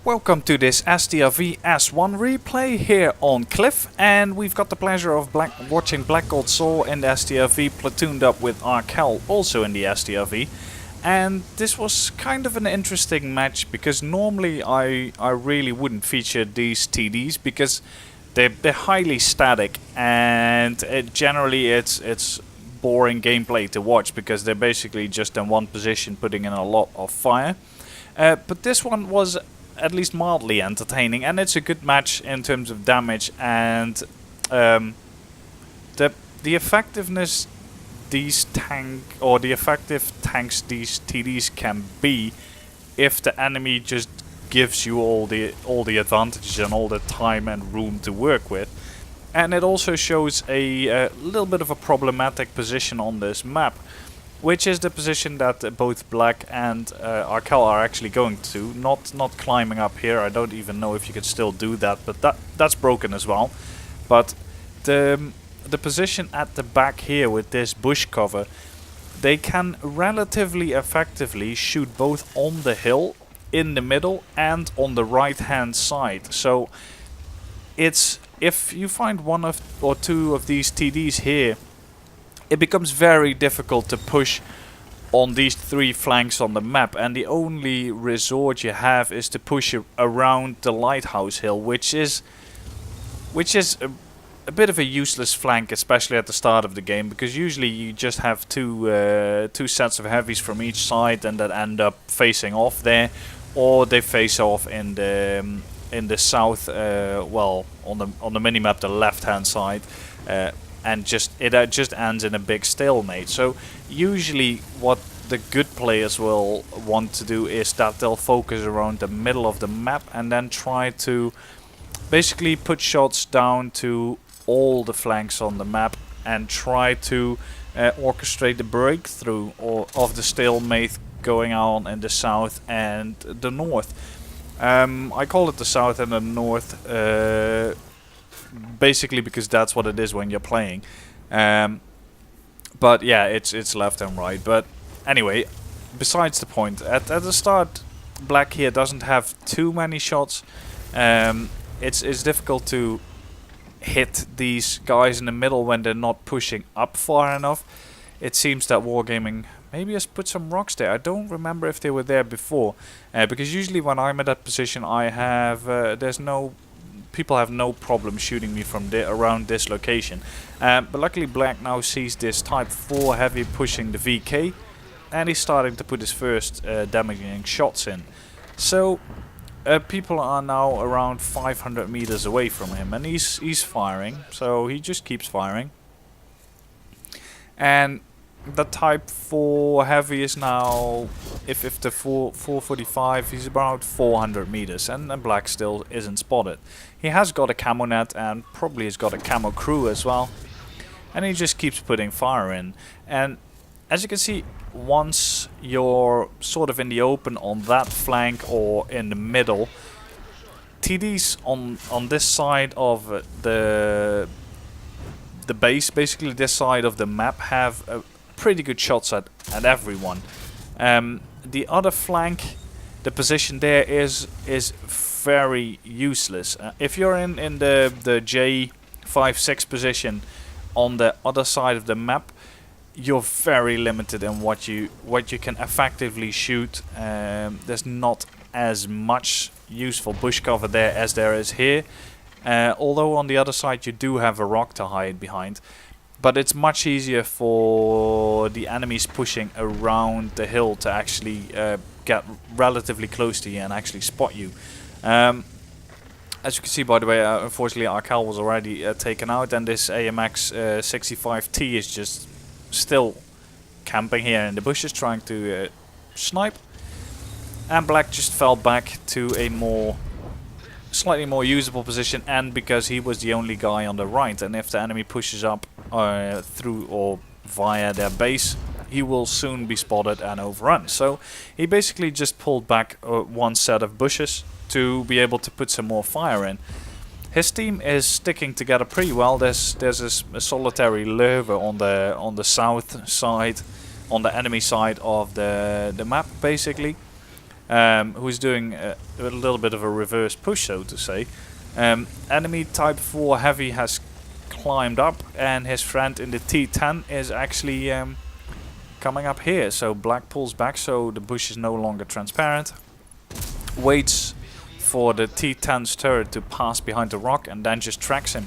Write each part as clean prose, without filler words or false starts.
Welcome to this Strv S1 replay here on Cliff, and we've got the pleasure of watching Black Gold Soul in the Strv platooned up with Arkel also in the Strv. And this was kind of an interesting match because normally I really wouldn't feature these TDs because they're highly static, and generally it's boring gameplay to watch because they're basically just in one position putting in a lot of fire. But this one was at least mildly entertaining, and it's a good match in terms of damage and the effectiveness the effective tanks these TDs can be if the enemy just gives you all the advantages and all the time and room to work with. And it also shows a little bit of a problematic position on this map, which is the position that both Black and Arkel are actually going to. Not climbing up here. I don't even know if you could still do that, but that's broken as well. But the position at the back here with this bush cover, they can relatively effectively shoot both on the hill, in the middle, and on the right hand side. So it's if you find one or two of these TDs here, it becomes very difficult to push on these three flanks on the map, and the only resort you have is to push around the lighthouse hill, which is a bit of a useless flank, especially at the start of the game, because usually you just have two sets of heavies from each side and that end up facing off there, or they face off in the south, well, on the minimap, the left hand side. And it just ends in a big stalemate. So usually what the good players will want to do is that they'll focus around the middle of the map and then try to basically put shots down to all the flanks on the map and try to orchestrate the breakthrough of the stalemate going on in the south and the north. I call it the south and the north basically because that's what it is when you're playing, but yeah, it's left and right. But anyway, besides the point, at the start, Black here doesn't have too many shots. It's difficult to hit these guys in the middle when they're not pushing up far enough. It seems that Wargaming maybe has put some rocks there. I don't remember if they were there before, because usually when I'm at that position, I have people have no problem shooting me from around this location. But luckily Black now sees this Type 4 heavy pushing the VK, and he's starting to put his first damaging shots in. So people are now around 500 meters away from him, and he's firing, so he just keeps firing. And the Type 4 heavy is now, if the 445, he's about 400 meters, and Black still isn't spotted. He has got a camo net and probably has got a camo crew as well, and he just keeps putting fire in. And as you can see, once you're sort of in the open on that flank or in the middle, TDs on this side of the base, basically this side of the map, have pretty good shots at everyone. The other flank, the position there is very useless. If you're in the J5-6 position on the other side of the map, you're very limited in what you can effectively shoot. There's not as much useful bush cover there as there is here, although on the other side you do have a rock to hide behind. But it's much easier for the enemies pushing around the hill to actually get relatively close to you and actually spot you. As you can see, by the way, unfortunately Arkel was already taken out, and this AMX 65T is just still camping here in the bushes trying to snipe. And Black just fell back to a slightly more usable position, and because he was the only guy on the right, and if the enemy pushes up through or via their base, he will soon be spotted and overrun. So he basically just pulled back one set of bushes to be able to put some more fire in. His team is sticking together pretty well. There's a solitary lurver on the south side, on the enemy side of the map, basically. who's doing a little bit of a reverse push, so to say. Enemy Type 4 Heavy has climbed up, and his friend in the T10 is actually coming up here. So Black pulls back, so the bush is no longer transparent. Waits for the T10's turret to pass behind the rock, and then just tracks him.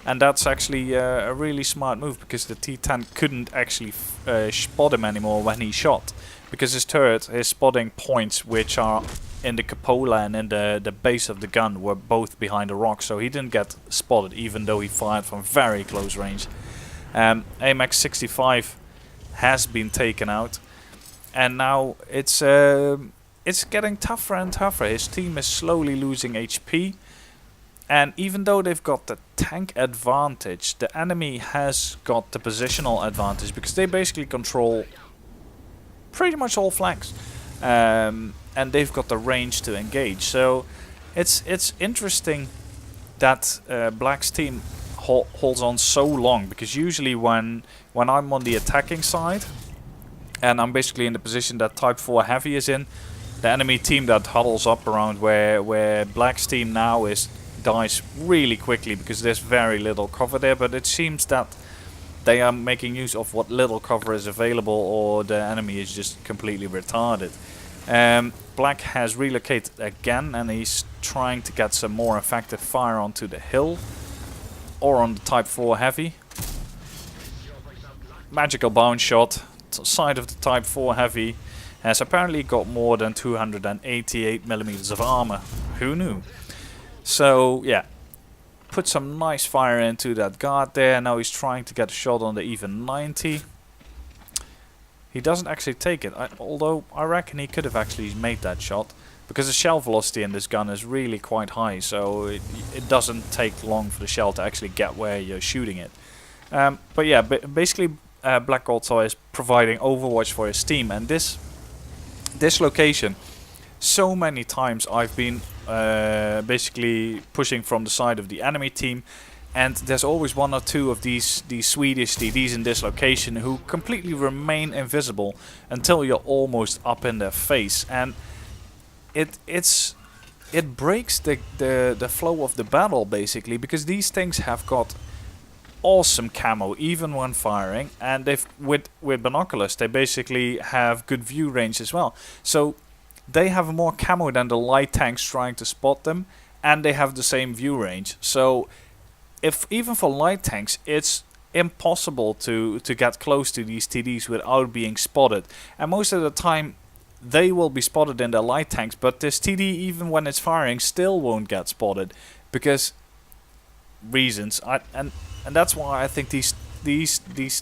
And that's actually a really smart move, because the T10 couldn't actually spot him anymore when he shot. Because his turret, his spotting points, which are in the cupola and in the base of the gun, were both behind the rock. So he didn't get spotted, even though he fired from very close range. AMX 65 has been taken out. And now it's getting tougher and tougher. His team is slowly losing HP. And even though they've got the tank advantage, the enemy has got the positional advantage, because they basically control pretty much all flanks. And they've got the range to engage. So it's interesting that Black's team holds on so long, because usually when I'm on the attacking side, and I'm basically in the position that Type 4 Heavy is in, the enemy team that huddles up around where Black's team now is, dies really quickly, because there's very little cover there. But it seems that they are making use of what little cover is available, or the enemy is just completely retarded. Black has relocated again, and he's trying to get some more effective fire onto the hill or on the Type 4 Heavy. Magical bounce shot. Side of the Type 4 Heavy has apparently got more than 288mm of armor. Who knew? So yeah, put some nice fire into that guard there. Now he's trying to get a shot on the even 90. He doesn't actually take it, although I reckon he could have actually made that shot, because the shell velocity in this gun is really quite high, so it doesn't take long for the shell to actually get where you're shooting it. But yeah, basically Black also is providing overwatch for his team, and this location, so many times I've been basically pushing from the side of the enemy team, and there's always one or two of these Swedish TDs in this location who completely remain invisible until you're almost up in their face, and it breaks the flow of the battle, basically, because these things have got awesome camo even when firing, and they've with binoculars they basically have good view range as well. So they have more camo than the light tanks trying to spot them, and they have the same view range. So if even for light tanks, it's impossible to get close to these TDs without being spotted. And most of the time they will be spotted in their light tanks, but this TD, even when it's firing, still won't get spotted, because reasons. And that's why I think these Swedish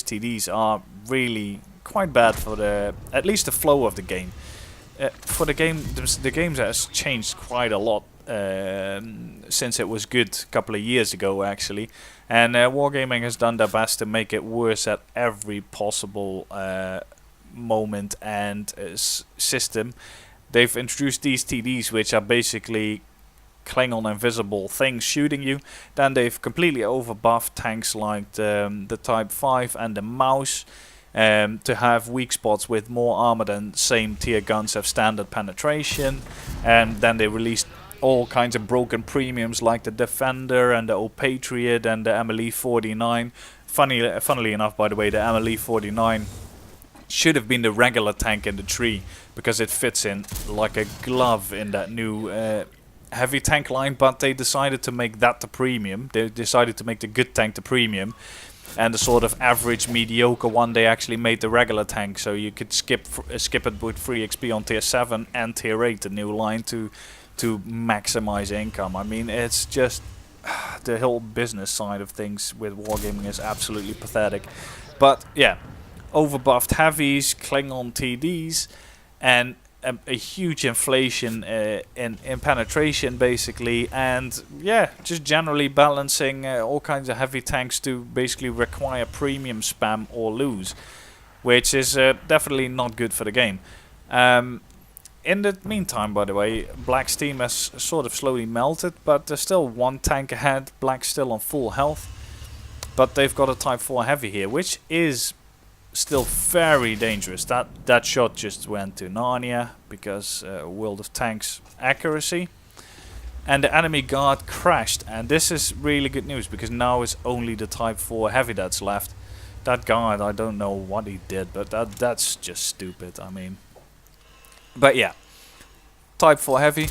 TDs are really quite bad for at least the flow of the game. For the game has changed quite a lot since it was good a couple of years ago, actually, and Wargaming has done their best to make it worse at every possible moment and system. They've introduced these TDs, which are basically Klingon invisible things shooting you. Then they've completely overbuffed tanks like the Type 5 and the Mouse, to have weak spots with more armor than same tier guns have standard penetration. And then they released all kinds of broken premiums like the Defender and the Old Patriot and the MLE 49. Funnily enough, by the way, the MLE 49 should have been the regular tank in the tree, because it fits in like a glove in that new heavy tank line, but they decided to make that the premium. They decided to make the good tank the premium, and the sort of average mediocre one they actually made the regular tank, so you could skip it with free XP on tier 7 and tier 8, the new line, to maximize income. I mean, it's just the whole business side of things with Wargaming is absolutely pathetic. But yeah, overbuffed heavies, Klingon TDs, and a huge inflation in penetration, basically, and yeah, just generally balancing all kinds of heavy tanks to basically require premium spam or lose, which is definitely not good for the game. In the meantime, by the way, Black's team has sort of slowly melted, but there's still one tank ahead. Black's still on full health, but they've got a Type 4 Heavy here, which is still very dangerous. That shot just went to Narnia because World of Tanks accuracy. And the enemy guard crashed, and this is really good news because now it's only the Type 4 Heavy that's left. That guard, I don't know what he did, but that's just stupid, I mean. But yeah, Type 4 Heavy.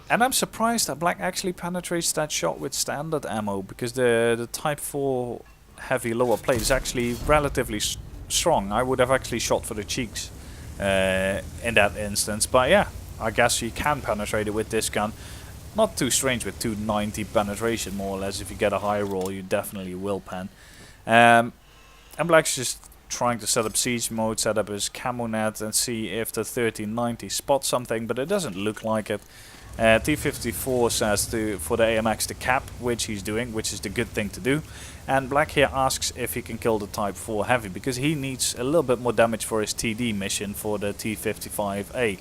And I'm surprised that Black actually penetrates that shot with standard ammo, because the Type 4 Heavy lower plate is actually relatively strong. I would have actually shot for the cheeks in that instance, but yeah. I guess you can penetrate it with this gun. Not too strange with 290 penetration, more or less. If you get a high roll, you definitely will pen. And Black's just trying to set up siege mode, set up his camo net, and see if the 1390 spots something, but it doesn't look like it. T-54 says for the AMX to cap, which he's doing, which is the good thing to do. And Black here asks if he can kill the Type 4 Heavy, because he needs a little bit more damage for his TD mission for the T-55A.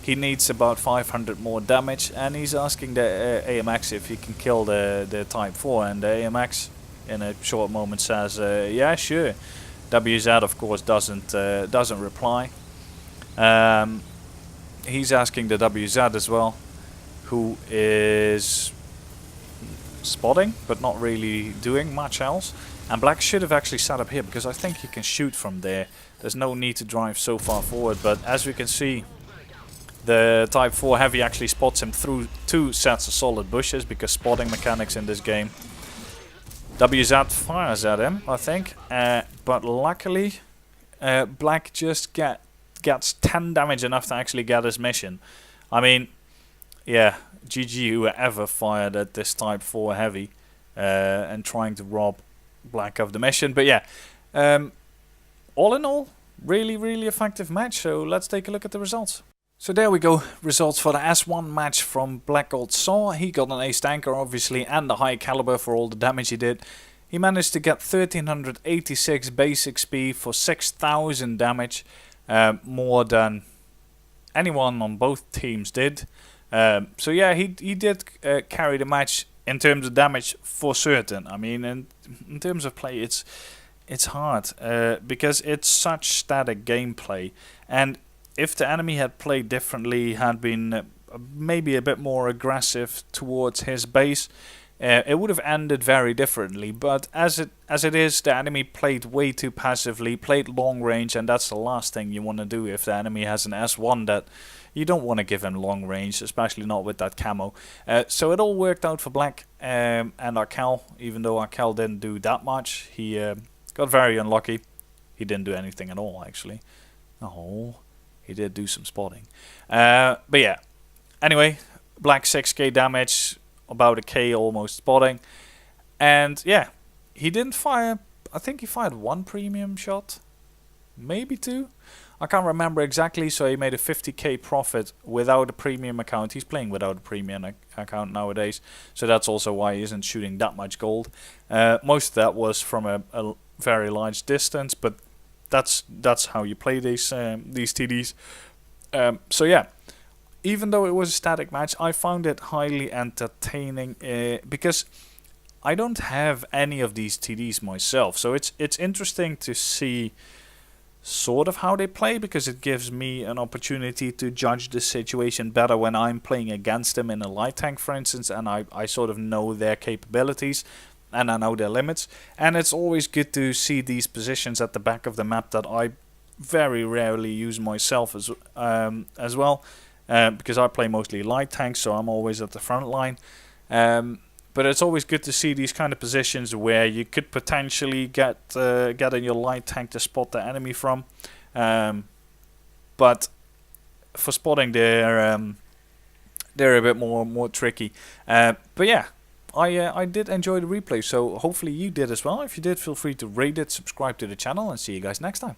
He needs about 500 more damage, and he's asking the AMX if he can kill the Type 4, and the AMX in a short moment says, yeah, sure. WZ of course doesn't reply. He's asking the WZ as well, who is spotting but not really doing much else. And Black should have actually set up here, because I think he can shoot from there. There's no need to drive so far forward, but as we can see, the Type 4 Heavy actually spots him through 2 sets of solid bushes, because spotting mechanics in this game. WZ fires at him, I think, but luckily Black just gets 10 damage, enough to actually get his mission. I mean, yeah, GG whoever fired at this Type 4 Heavy and trying to rob Black of the mission. But yeah, all in all, really effective match. So let's take a look at the results. So there we go, results for the S1 match from Black Gold Saw. He got an ace tanker obviously, and the high caliber for all the damage he did. He managed to get 1386 base XP for 6000 damage, more than anyone on both teams did. So yeah, he did carry the match in terms of damage for certain. I mean, in terms of play, it's hard because it's such static gameplay, and if the enemy had played differently, had been maybe a bit more aggressive towards his base, it would have ended very differently. But as it is, the enemy played way too passively, played long range, and that's the last thing you want to do if the enemy has an S1 that you don't want to give him long range, especially not with that camo. So it all worked out for Black and Arkel, even though Arkel didn't do that much. He got very unlucky. He didn't do anything at all, actually. Oh. He did do some spotting. But yeah. Anyway, Black 6k damage, about a k almost spotting. And yeah, he didn't fire, I think he fired 1 premium shot. Maybe 2. I can't remember exactly, so he made a 50k profit without a premium account. He's playing without a premium account nowadays. So that's also why he isn't shooting that much gold. Most of that was from a very large distance, but that's how you play these TDs. So yeah, even though it was a static match, I found it highly entertaining because I don't have any of these TDs myself. So it's interesting to see sort of how they play, because it gives me an opportunity to judge the situation better when I'm playing against them in a light tank, for instance, and I sort of know their capabilities. And I know their limits, and it's always good to see these positions at the back of the map that I very rarely use myself as well, because I play mostly light tanks, so I'm always at the front line. But it's always good to see these kind of positions where you could potentially get in your light tank to spot the enemy from. But for spotting, they're a bit more tricky. But yeah. I did enjoy the replay, so hopefully you did as well. If you did, feel free to rate it, subscribe to the channel, and see you guys next time.